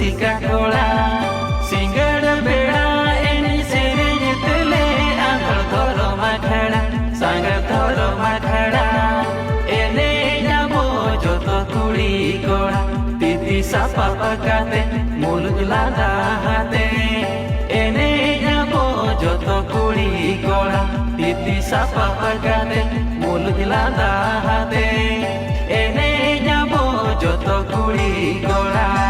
सिका कोड़ा सिंगड़ बेड़ा एनी सेरेज तले आंगल धोरो माखड़ा सांगर धोरो माखड़ा एने जाबो जो तो कुड़ी कोड़ा तीती सापा पकाते मुलुक लादा हाते एने जाबो जो तो कुड़ी कोड़ा तीती सापा पकाते मुलुक लादा हाते एने जाबो जो तो कुड़ी कोड़ा।